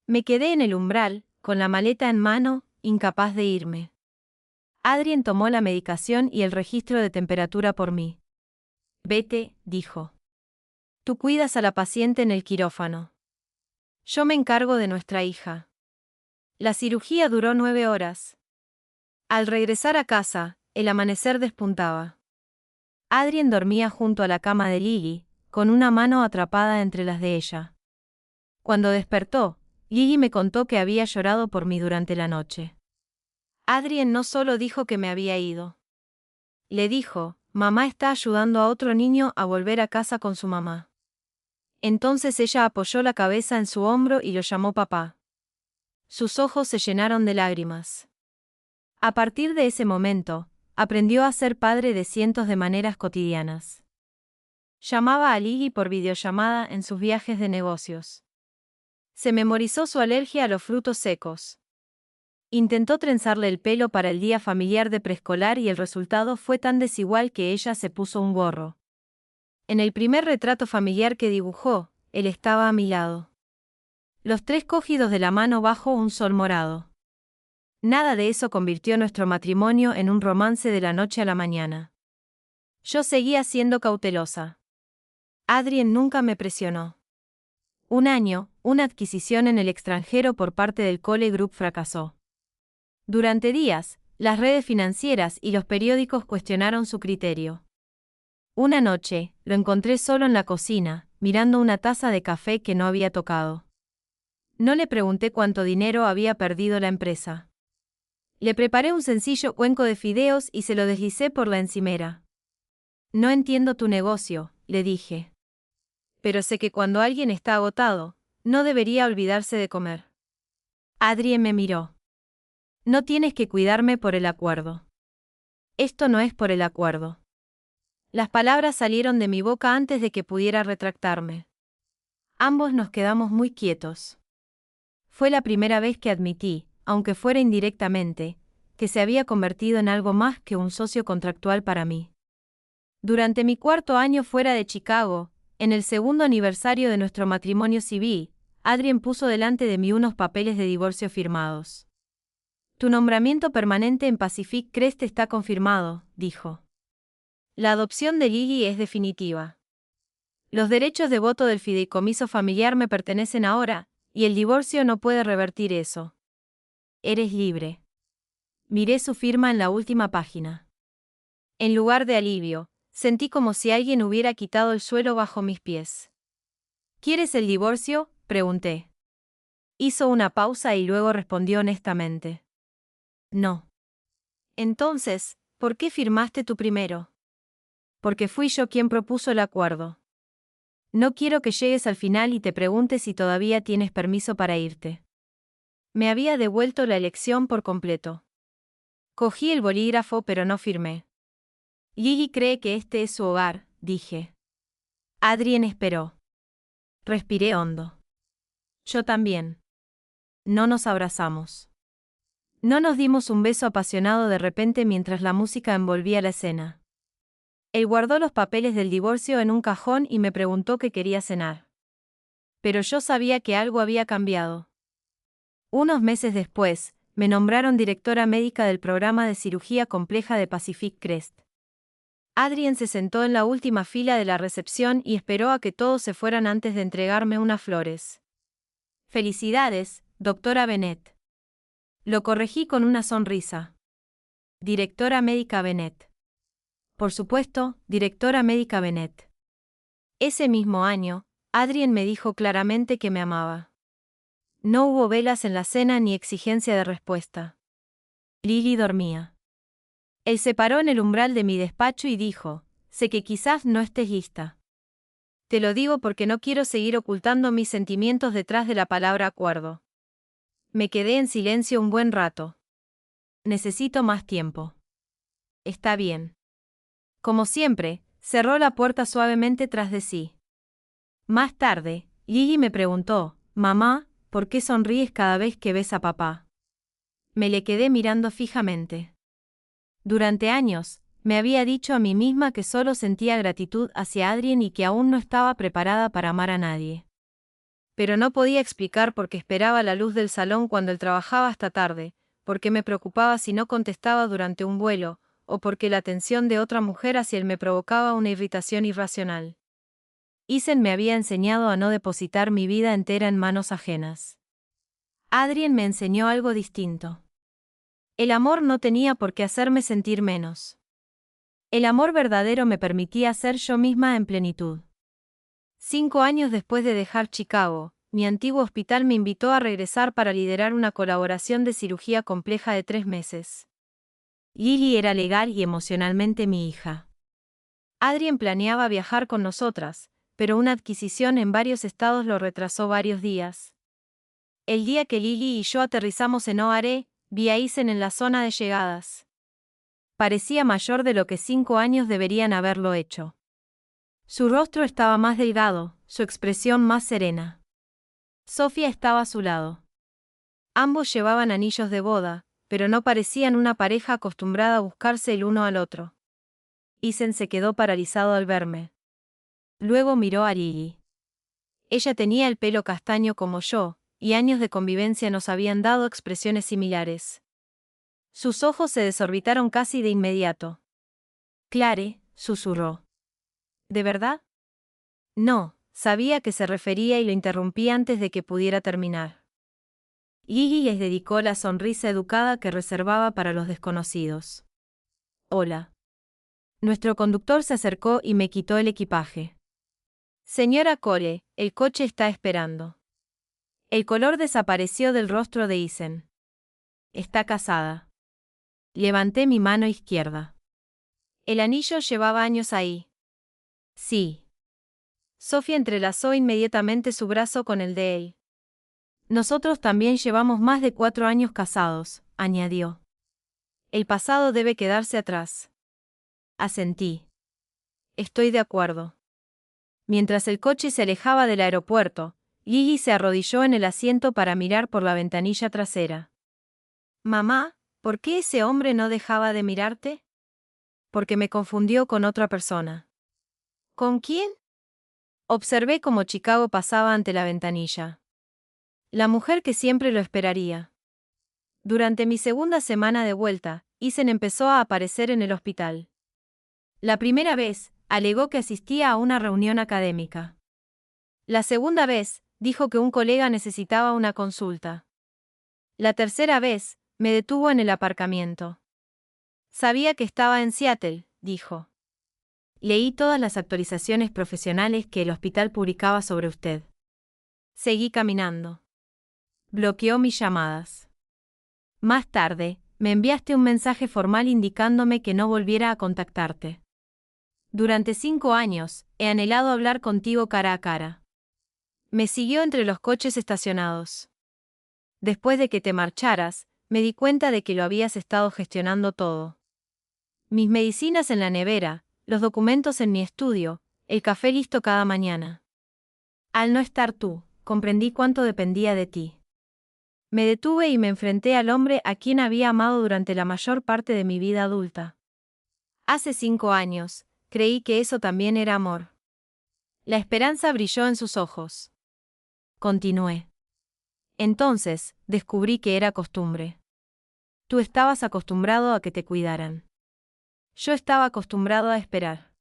Me quedé en el umbral, con la maleta en mano, incapaz de irme. Adrien tomó la medicación y el registro de temperatura por mí. Vete, dijo. Tú cuidas a la paciente en el quirófano. Yo me encargo de nuestra hija. La cirugía duró 9 horas. Al regresar a casa, el amanecer despuntaba. Adrien dormía junto a la cama de Lily, con una mano atrapada entre las de ella. Cuando despertó, Lily me contó que había llorado por mí durante la noche. Adrien no solo dijo que me había ido. Le dijo, mamá está ayudando a otro niño a volver a casa con su mamá. Entonces ella apoyó la cabeza en su hombro y lo llamó papá. Sus ojos se llenaron de lágrimas. A partir de ese momento, aprendió a ser padre de cientos de maneras cotidianas. Llamaba a Lily por videollamada en sus viajes de negocios. Se memorizó su alergia a los frutos secos. Intentó trenzarle el pelo para el día familiar de preescolar y el resultado fue tan desigual que ella se puso un gorro. En el primer retrato familiar que dibujó, él estaba a mi lado. Los tres cogidos de la mano bajo un sol morado. Nada de eso convirtió nuestro matrimonio en un romance de la noche a la mañana. Yo seguía siendo cautelosa. Adrien nunca me presionó. Un año, una adquisición en el extranjero por parte del Cole Group fracasó. Durante días, las redes financieras y los periódicos cuestionaron su criterio. Una noche, lo encontré solo en la cocina, mirando una taza de café que no había tocado. No le pregunté cuánto dinero había perdido la empresa. Le preparé un sencillo cuenco de fideos y se lo deslicé por la encimera. No entiendo tu negocio, le dije. Pero sé que cuando alguien está agotado, no debería olvidarse de comer. Adrien me miró. No tienes que cuidarme por el acuerdo. Esto no es por el acuerdo. Las palabras salieron de mi boca antes de que pudiera retractarme. Ambos nos quedamos muy quietos. Fue la primera vez que admití, aunque fuera indirectamente, que se había convertido en algo más que un socio contractual para mí. Durante mi cuarto año fuera de Chicago, en el segundo aniversario de nuestro matrimonio civil, Adrien puso delante de mí unos papeles de divorcio firmados. Tu nombramiento permanente en Pacific Crest está confirmado, dijo. La adopción de Lily es definitiva. Los derechos de voto del fideicomiso familiar me pertenecen ahora, y el divorcio no puede revertir eso. Eres libre. Miré su firma en la última página. En lugar de alivio, sentí como si alguien hubiera quitado el suelo bajo mis pies. ¿Quieres el divorcio?, pregunté. Hizo una pausa y luego respondió honestamente. No. Entonces, ¿por qué firmaste tú primero? Porque fui yo quien propuso el acuerdo. No quiero que llegues al final y te preguntes si todavía tienes permiso para irte. Me había devuelto la elección por completo. Cogí el bolígrafo pero no firmé. Lily cree que este es su hogar, dije. Adrien esperó. Respiré hondo. Yo también. No nos abrazamos. No nos dimos un beso apasionado de repente mientras la música envolvía la escena. Él guardó los papeles del divorcio en un cajón y me preguntó qué quería cenar. Pero yo sabía que algo había cambiado. Unos meses después, me nombraron directora médica del programa de cirugía compleja de Pacific Crest. Adrien se sentó en la última fila de la recepción y esperó a que todos se fueran antes de entregarme unas flores. Felicidades, doctora Bennett. Lo corregí con una sonrisa. Directora médica Bennett. Por supuesto, directora médica Bennett. Ese mismo año, Adrien me dijo claramente que me amaba. No hubo velas en la cena ni exigencia de respuesta. Lily dormía. Él se paró en el umbral de mi despacho y dijo, sé que quizás no estés lista. Te lo digo porque no quiero seguir ocultando mis sentimientos detrás de la palabra acuerdo. Me quedé en silencio un buen rato. Necesito más tiempo. Está bien. Como siempre, cerró la puerta suavemente tras de sí. Más tarde, Lily me preguntó, mamá, ¿por qué sonríes cada vez que ves a papá? Me le quedé mirando fijamente. Durante años, me había dicho a mí misma que solo sentía gratitud hacia Adrien y que aún no estaba preparada para amar a nadie. Pero no podía explicar por qué esperaba la luz del salón cuando él trabajaba hasta tarde, por qué me preocupaba si no contestaba durante un vuelo, o porque la atención de otra mujer hacia él me provocaba una irritación irracional. Isen me había enseñado a no depositar mi vida entera en manos ajenas. Adrien me enseñó algo distinto. El amor no tenía por qué hacerme sentir menos. El amor verdadero me permitía ser yo misma en plenitud. 5 años después de dejar Chicago, mi antiguo hospital me invitó a regresar para liderar una colaboración de cirugía compleja de 3 meses. Lily era legal y emocionalmente mi hija. Adrien planeaba viajar con nosotras, pero una adquisición en varios estados lo retrasó varios días. El día que Lily y yo aterrizamos en O'Hare, vi a Isen en la zona de llegadas. Parecía mayor de lo que 5 años deberían haberlo hecho. Su rostro estaba más delgado, su expresión más serena. Sofía estaba a su lado. Ambos llevaban anillos de boda, pero no parecían una pareja acostumbrada a buscarse el uno al otro. Isen se quedó paralizado al verme. Luego miró a Lily. Ella tenía el pelo castaño como yo, y años de convivencia nos habían dado expresiones similares. Sus ojos se desorbitaron casi de inmediato. Clare, susurró. ¿De verdad? No, sabía que se refería y lo interrumpí antes de que pudiera terminar. Lily les dedicó la sonrisa educada que reservaba para los desconocidos. Hola. Nuestro conductor se acercó y me quitó el equipaje. Señora Cole, el coche está esperando. El color desapareció del rostro de Isen. Está casada. Levanté mi mano izquierda. El anillo llevaba años ahí. Sí. Sofía entrelazó inmediatamente su brazo con el de él. Nosotros también llevamos más de 4 años casados, añadió. El pasado debe quedarse atrás. Asentí. Estoy de acuerdo. Mientras el coche se alejaba del aeropuerto, Lily se arrodilló en el asiento para mirar por la ventanilla trasera. Mamá, ¿por qué ese hombre no dejaba de mirarte? Porque me confundió con otra persona. ¿Con quién? Observé cómo Chicago pasaba ante la ventanilla. La mujer que siempre lo esperaría. Durante mi segunda semana de vuelta, Isen empezó a aparecer en el hospital. La primera vez, alegó que asistía a una reunión académica. La segunda vez, dijo que un colega necesitaba una consulta. La tercera vez, me detuvo en el aparcamiento. Sabía que estaba en Seattle, dijo. Leí todas las actualizaciones profesionales que el hospital publicaba sobre usted. Seguí caminando. Bloqueó mis llamadas. Más tarde, me enviaste un mensaje formal indicándome que no volviera a contactarte. Durante 5 años, he anhelado hablar contigo cara a cara. Me siguió entre los coches estacionados. Después de que te marcharas, me di cuenta de que lo habías estado gestionando todo. Mis medicinas en la nevera, los documentos en mi estudio, el café listo cada mañana. Al no estar tú, comprendí cuánto dependía de ti. Me detuve y me enfrenté al hombre a quien había amado durante la mayor parte de mi vida adulta. Hace 5 años, creí que eso también era amor. La esperanza brilló en sus ojos. Continué. Entonces, descubrí que era costumbre. Tú estabas acostumbrado a que te cuidaran. Yo estaba acostumbrado a esperar.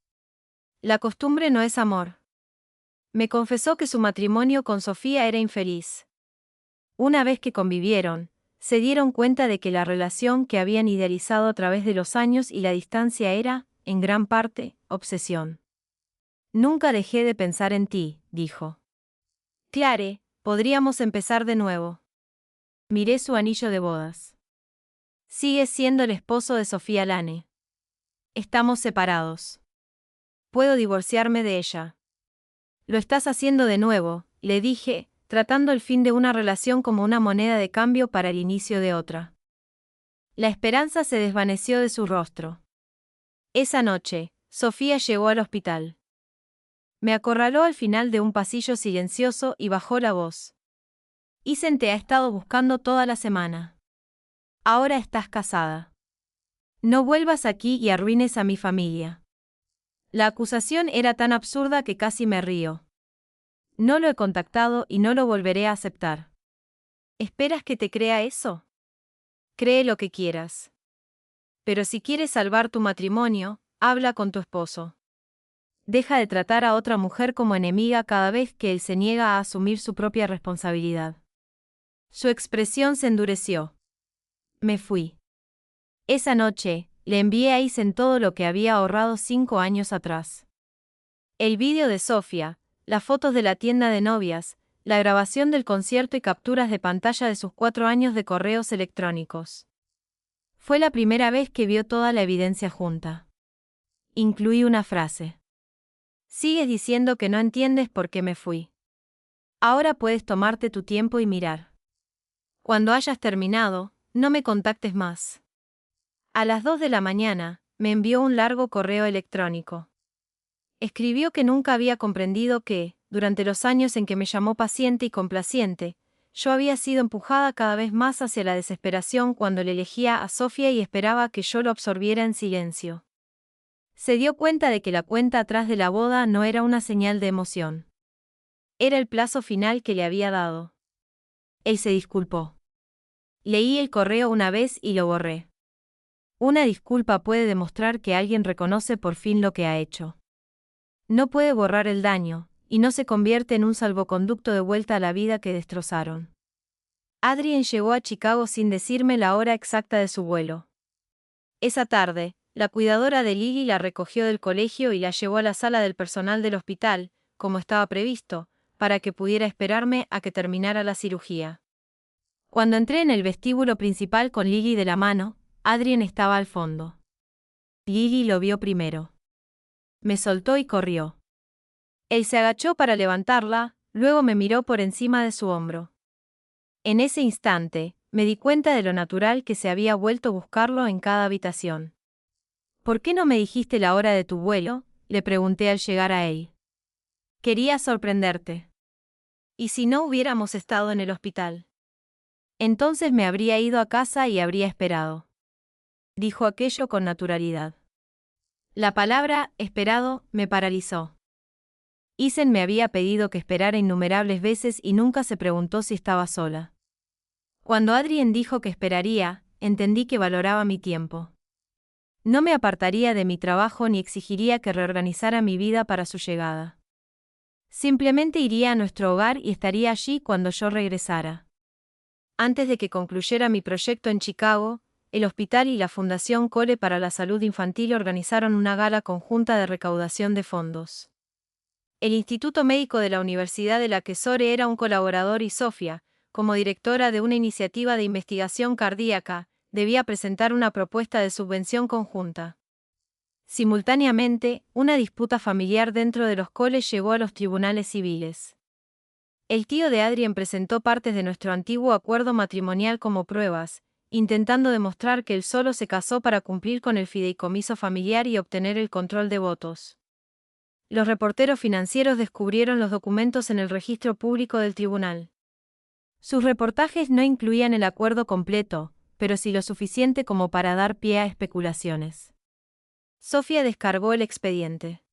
La costumbre no es amor. Me confesó que su matrimonio con Sofía era infeliz. Una vez que convivieron, se dieron cuenta de que la relación que habían idealizado a través de los años y la distancia era, en gran parte, obsesión. Nunca dejé de pensar en ti, dijo. Clare, podríamos empezar de nuevo. Miré su anillo de bodas. Sigues siendo el esposo de Sofía Lane. Estamos separados. Puedo divorciarme de ella. Lo estás haciendo de nuevo, le dije, tratando el fin de una relación como una moneda de cambio para el inicio de otra. La esperanza se desvaneció de su rostro. Esa noche, Sofía llegó al hospital. Me acorraló al final de un pasillo silencioso y bajó la voz. Isen te ha estado buscando toda la semana. Ahora estás casada. No vuelvas aquí y arruines a mi familia. La acusación era tan absurda que casi me río. No lo he contactado y no lo volveré a aceptar. ¿Esperas que te crea eso? Cree lo que quieras. Pero si quieres salvar tu matrimonio, habla con tu esposo. Deja de tratar a otra mujer como enemiga cada vez que él se niega a asumir su propia responsabilidad. Su expresión se endureció. Me fui. Esa noche, le envié a Isen todo lo que había ahorrado 5 años atrás. El vídeo de Sofía, las fotos de la tienda de novias, la grabación del concierto y capturas de pantalla de sus 4 años de correos electrónicos. Fue la primera vez que vio toda la evidencia junta. Incluí una frase. Sigues diciendo que no entiendes por qué me fui. Ahora puedes tomarte tu tiempo y mirar. Cuando hayas terminado, no me contactes más. A las 2 de la mañana, me envió un largo correo electrónico. Escribió que nunca había comprendido que, durante los años en que me llamó paciente y complaciente, yo había sido empujada cada vez más hacia la desesperación cuando le elegía a Sofía y esperaba que yo lo absorbiera en silencio. Se dio cuenta de que la cuenta atrás de la boda no era una señal de emoción. Era el plazo final que le había dado. Él se disculpó. Leí el correo una vez y lo borré. Una disculpa puede demostrar que alguien reconoce por fin lo que ha hecho. No puede borrar el daño, y no se convierte en un salvoconducto de vuelta a la vida que destrozaron. Adrien llegó a Chicago sin decirme la hora exacta de su vuelo. Esa tarde, la cuidadora de Lily la recogió del colegio y la llevó a la sala del personal del hospital, como estaba previsto, para que pudiera esperarme a que terminara la cirugía. Cuando entré en el vestíbulo principal con Lily de la mano, Adrien estaba al fondo. Lily lo vio primero. Me soltó y corrió. Él se agachó para levantarla, luego me miró por encima de su hombro. En ese instante, me di cuenta de lo natural que se había vuelto buscarlo en cada habitación. ¿Por qué no me dijiste la hora de tu vuelo?, le pregunté al llegar a él. Quería sorprenderte. ¿Y si no hubiéramos estado en el hospital? Entonces me habría ido a casa y habría esperado. Dijo aquello con naturalidad. La palabra esperado me paralizó. Isen me había pedido que esperara innumerables veces y nunca se preguntó si estaba sola. Cuando Adrien dijo que esperaría, entendí que valoraba mi tiempo. No me apartaría de mi trabajo ni exigiría que reorganizara mi vida para su llegada. Simplemente iría a nuestro hogar y estaría allí cuando yo regresara. Antes de que concluyera mi proyecto en Chicago, el hospital y la Fundación Cole para la Salud Infantil organizaron una gala conjunta de recaudación de fondos. El Instituto Médico de la Universidad de la Quesore era un colaborador y Sofía, como directora de una iniciativa de investigación cardíaca, debía presentar una propuesta de subvención conjunta. Simultáneamente, una disputa familiar dentro de los coles llegó a los tribunales civiles. El tío de Adrien presentó partes de nuestro antiguo acuerdo matrimonial como pruebas, intentando demostrar que él solo se casó para cumplir con el fideicomiso familiar y obtener el control de votos. Los reporteros financieros descubrieron los documentos en el registro público del tribunal. Sus reportajes no incluían el acuerdo completo, pero sí lo suficiente como para dar pie a especulaciones. Sofía descargó el expediente.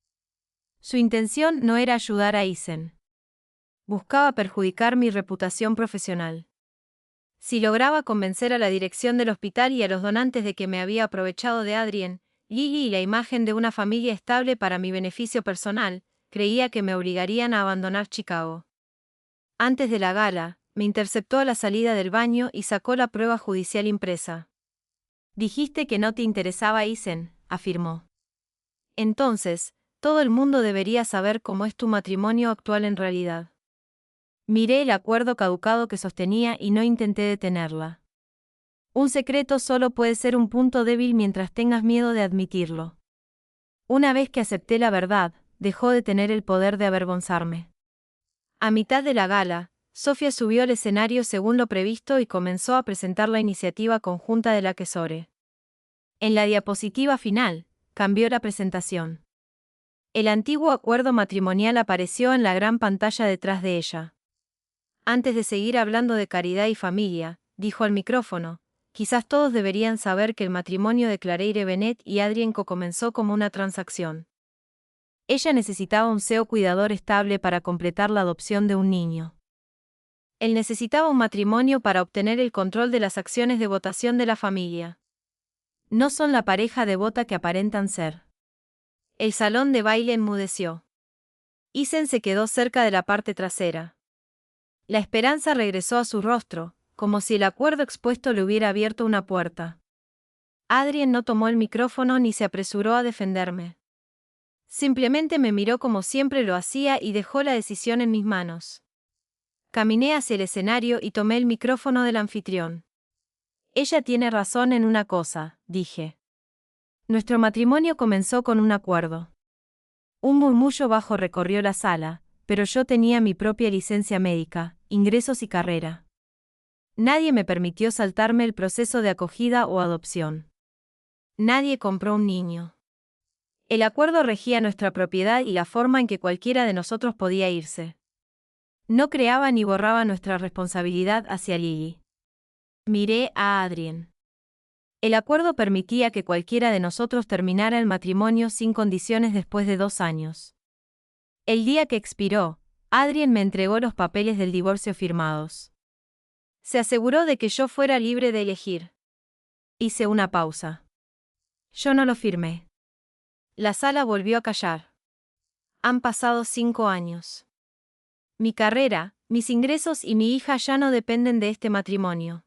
Su intención no era ayudar a Isen. Buscaba perjudicar mi reputación profesional. Si lograba convencer a la dirección del hospital y a los donantes de que me había aprovechado de Adrien, Lily y la imagen de una familia estable para mi beneficio personal, creía que me obligarían a abandonar Chicago. Antes de la gala, me interceptó a la salida del baño y sacó la prueba judicial impresa. Dijiste que no te interesaba Isen, afirmó. Entonces, todo el mundo debería saber cómo es tu matrimonio actual en realidad. Miré el acuerdo caducado que sostenía y no intenté detenerla. Un secreto solo puede ser un punto débil mientras tengas miedo de admitirlo. Una vez que acepté la verdad, dejó de tener el poder de avergonzarme. A mitad de la gala, Sofía subió al escenario según lo previsto y comenzó a presentar la iniciativa conjunta de la Quesore. En la diapositiva final, cambió la presentación. El antiguo acuerdo matrimonial apareció en la gran pantalla detrás de ella. Antes de seguir hablando de caridad y familia, dijo al micrófono, quizás todos deberían saber que el matrimonio de Claire Bennett y Adrien comenzó como una transacción. Ella necesitaba un CEO cuidador estable para completar la adopción de un niño. Él necesitaba un matrimonio para obtener el control de las acciones de votación de la familia. No son la pareja devota que aparentan ser. El salón de baile enmudeció. Isen se quedó cerca de la parte trasera. La esperanza regresó a su rostro, como si el acuerdo expuesto le hubiera abierto una puerta. Adrien no tomó el micrófono ni se apresuró a defenderme. Simplemente me miró como siempre lo hacía y dejó la decisión en mis manos. Caminé hacia el escenario y tomé el micrófono del anfitrión. Ella tiene razón en una cosa, dije. Nuestro matrimonio comenzó con un acuerdo. Un murmullo bajo recorrió la sala, pero yo tenía mi propia licencia médica, ingresos y carrera. Nadie me permitió saltarme el proceso de acogida o adopción. Nadie compró un niño. El acuerdo regía nuestra propiedad y la forma en que cualquiera de nosotros podía irse. No creaba ni borraba nuestra responsabilidad hacia Lily. Miré a Adrien. El acuerdo permitía que cualquiera de nosotros terminara el matrimonio sin condiciones después de 2 años. El día que expiró, Adrien me entregó los papeles del divorcio firmados. Se aseguró de que yo fuera libre de elegir. Hice una pausa. Yo no lo firmé. La sala volvió a callar. Han pasado 5 años. Mi carrera, mis ingresos y mi hija ya no dependen de este matrimonio.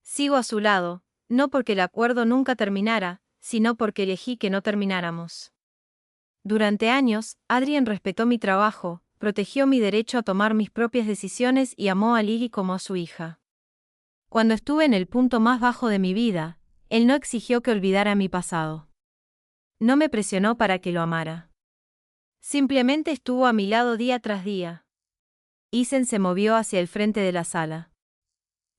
Sigo a su lado, no porque el acuerdo nunca terminara, sino porque elegí que no termináramos. Durante años, Adrien respetó mi trabajo, protegió mi derecho a tomar mis propias decisiones y amó a Lily como a su hija. Cuando estuve en el punto más bajo de mi vida, él no exigió que olvidara mi pasado. No me presionó para que lo amara. Simplemente estuvo a mi lado día tras día. Isen se movió hacia el frente de la sala.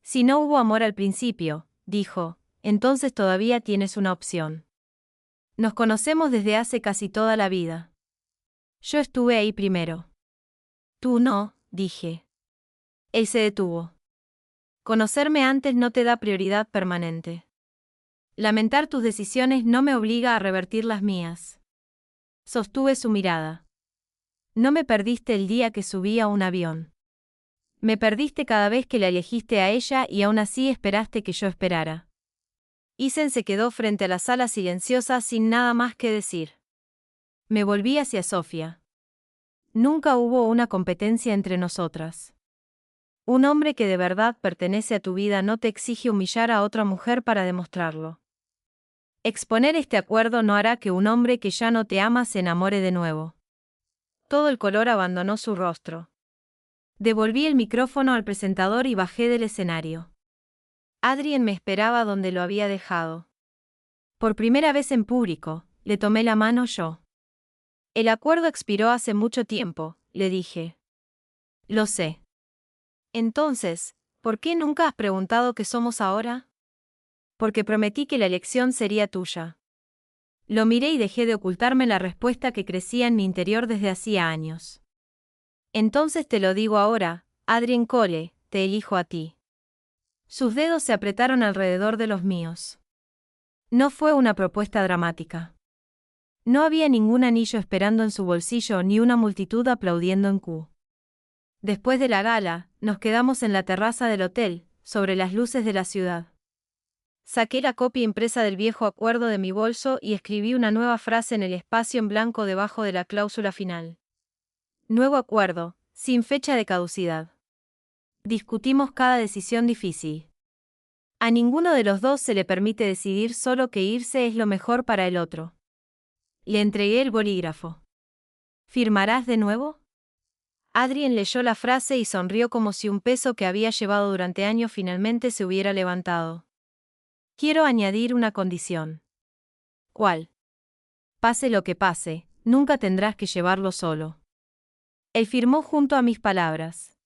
Si no hubo amor al principio, dijo, entonces todavía tienes una opción. Nos conocemos desde hace casi toda la vida. Yo estuve ahí primero. Tú no, dije. Él se detuvo. Conocerme antes no te da prioridad permanente. Lamentar tus decisiones no me obliga a revertir las mías. Sostuve su mirada. No me perdiste el día que subí a un avión. Me perdiste cada vez que la elegiste a ella y aún así esperaste que yo esperara. Isen se quedó frente a la sala silenciosa sin nada más que decir. Me volví hacia Sofía. Nunca hubo una competencia entre nosotras. Un hombre que de verdad pertenece a tu vida no te exige humillar a otra mujer para demostrarlo. Exponer este acuerdo no hará que un hombre que ya no te ama se enamore de nuevo. Todo el color abandonó su rostro. Devolví el micrófono al presentador y bajé del escenario. Adrien me esperaba donde lo había dejado. Por primera vez en público, le tomé la mano yo. El acuerdo expiró hace mucho tiempo, le dije. Lo sé. Entonces, ¿por qué nunca has preguntado qué somos ahora? Porque prometí que la elección sería tuya. Lo miré y dejé de ocultarme la respuesta que crecía en mi interior desde hacía años. Entonces te lo digo ahora, Adrien Cole, te elijo a ti. Sus dedos se apretaron alrededor de los míos. No fue una propuesta dramática. No había ningún anillo esperando en su bolsillo ni una multitud aplaudiendo en Q. Después de la gala, nos quedamos en la terraza del hotel, sobre las luces de la ciudad. Saqué la copia impresa del viejo acuerdo de mi bolso y escribí una nueva frase en el espacio en blanco debajo de la cláusula final. Nuevo acuerdo, sin fecha de caducidad. Discutimos cada decisión difícil. A ninguno de los dos se le permite decidir solo que irse es lo mejor para el otro. Le entregué el bolígrafo. ¿Firmarás de nuevo? Adrien leyó la frase y sonrió como si un peso que había llevado durante años finalmente se hubiera levantado. Quiero añadir una condición. ¿Cuál? Pase lo que pase, nunca tendrás que llevarlo solo. Él firmó junto a mis palabras.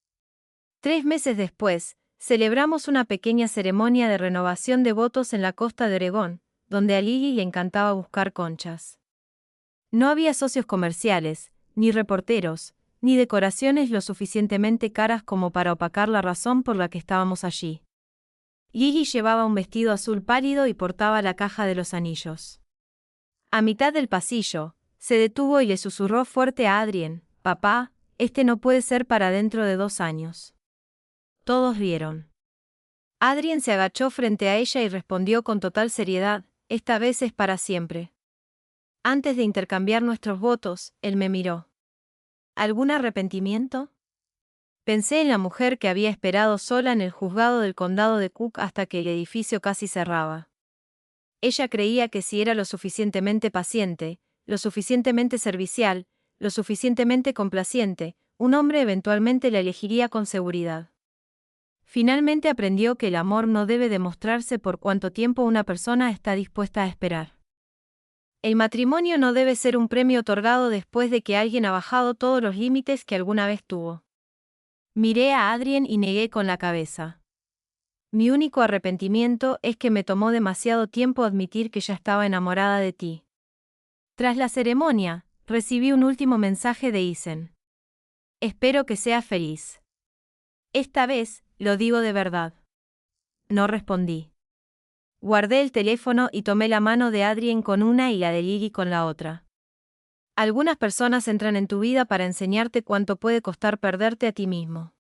3 meses después, celebramos una pequeña ceremonia de renovación de votos en la costa de Oregón, donde a Lily le encantaba buscar conchas. No había socios comerciales, ni reporteros, ni decoraciones lo suficientemente caras como para opacar la razón por la que estábamos allí. Lily llevaba un vestido azul pálido y portaba la caja de los anillos. A mitad del pasillo, se detuvo y le susurró fuerte a Adrien, «Papá, este no puede ser para dentro de 2 años». Todos rieron. Adrien se agachó frente a ella y respondió con total seriedad, «Esta vez es para siempre». Antes de intercambiar nuestros votos, él me miró. ¿Algún arrepentimiento? Pensé en la mujer que había esperado sola en el juzgado del condado de Cook hasta que el edificio casi cerraba. Ella creía que si era lo suficientemente paciente, lo suficientemente servicial, lo suficientemente complaciente, un hombre eventualmente la elegiría con seguridad. Finalmente aprendió que el amor no debe demostrarse por cuánto tiempo una persona está dispuesta a esperar. El matrimonio no debe ser un premio otorgado después de que alguien ha bajado todos los límites que alguna vez tuvo. Miré a Adrien y negué con la cabeza. Mi único arrepentimiento es que me tomó demasiado tiempo admitir que ya estaba enamorada de ti. Tras la ceremonia, recibí un último mensaje de Isen. Espero que seas feliz. Esta vez, lo digo de verdad. No respondí. Guardé el teléfono y tomé la mano de Adrien con una y la de Lily con la otra. Algunas personas entran en tu vida para enseñarte cuánto puede costar perderte a ti mismo.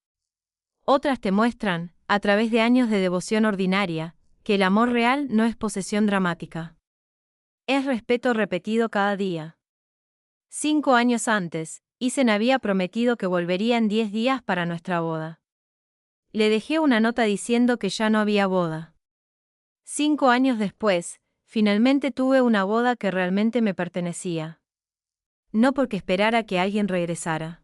Otras te muestran, a través de años de devoción ordinaria, que el amor real no es posesión dramática. Es respeto repetido cada día. 5 años antes, Isen había prometido que volvería en 10 días para nuestra boda. Le dejé una nota diciendo que ya no había boda. 5 años después, finalmente tuve una boda que realmente me pertenecía. No porque esperara que alguien regresara.